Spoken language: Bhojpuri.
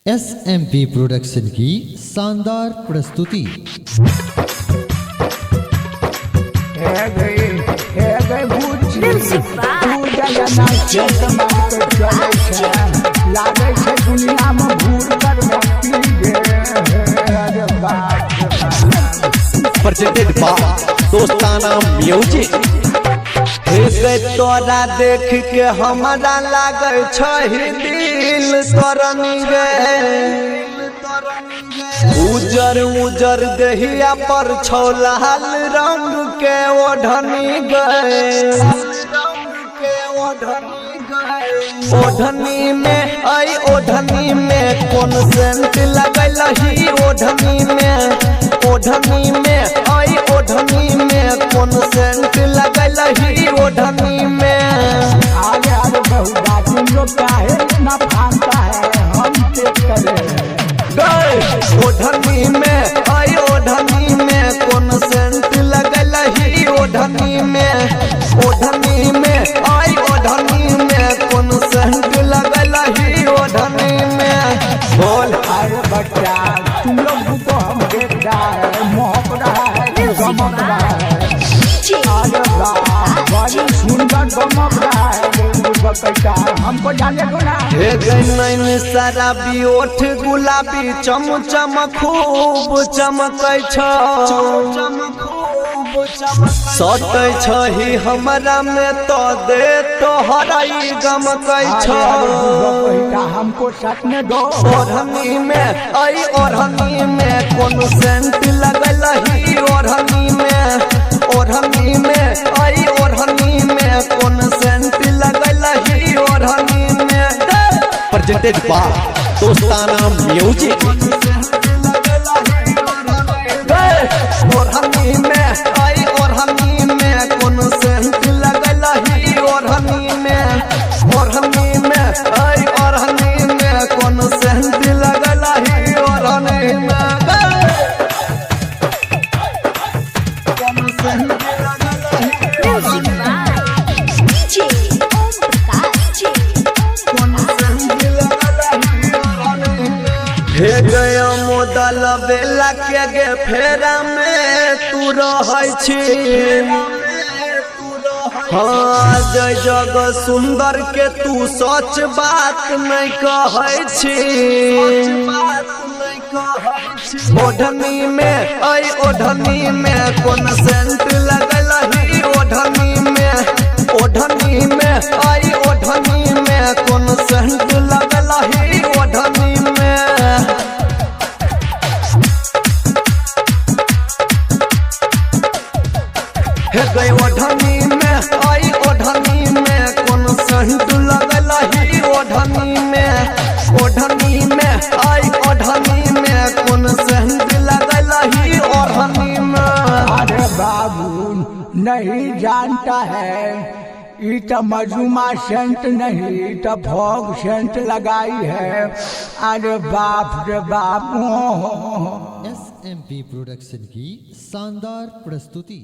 SMP प्रोडक्शन की शानदार प्रस्तुति। presented by दोस्ताना म्यूजिक। तोरा देख के हमारा लागे छही दिल तरनी गे, उजर उजर देहिया पर छौ लाल रंग के ओढ़नी गए, ओढ़नी में आई ओढ़नी में कौन सेंट लगल ही ओढ़नी में, ओढ़नी में आई ओढ़नी में कौन सेंट लगल ही ओढ़नी में। आगे आगे बहुदा तुम लोग काहे ना भानता है हम चेक करें। ओढ़नी में आई ओढ़नी में कौन सेंट लगल ही ओढ़नी में, ओढ़नी में आई ओढ़नी में कौन सेंट लगल ही ओढ़नी में। बोल अरे बच्चा तुम लोग को हम देख रहा है, मोहक रहा है, गमक रहा है। अरे वाह बड़ी सुंदर गमक रहा है बच्चा, हमको जाने को ना। नैन शराबी ओठ गुलाबी चम चम खूब चमकै छ, सटै छही हमरा में तो दे तोहराई गमकै छ। हमको सटने दो। ओढ़नी में आई ओढ़नी में कौन सेंट लगल ही ओढ़नी में, ओढ़नी में आई ओढ़नी में कौन सेंट लगल ही ओढ़नी में। presented by दोस्ताना म्यूजिक। ओढ़नी में आई ओढ़नी में कौन सेंट लगल ही ओढ़नी में, ओढ़नी में आई ओढ़नी में कौन सेंट लगल ही ओढ़नी में। हे गया मोदल बेला के गे फेरा में तू रहै छी, हाँ जय जग सुंदर के तू सच बात नहीं कहै छी। ओढ़नी में आई ओढ़नी में कौन सेंट लगल ही ओढ़नी में, ओढ़नी में आई ओढ़नी में कौन सेंट लगल ही ओढ़नी में। हे गई ओढ़नी में आई ओढ़नी में कौन सेंट लगल ही ओढ़नी में, ओढ़नी में आई ओढ़नी में कौन सेंट लगल ही ओढ़नी में। अरे बाबू नहीं जानता है, ये तो मजूमा सेंट नहीं तो भोग सेंट लगाई है। अरे बाप रे बाप। SMP प्रोडक्शन की शानदार प्रस्तुति।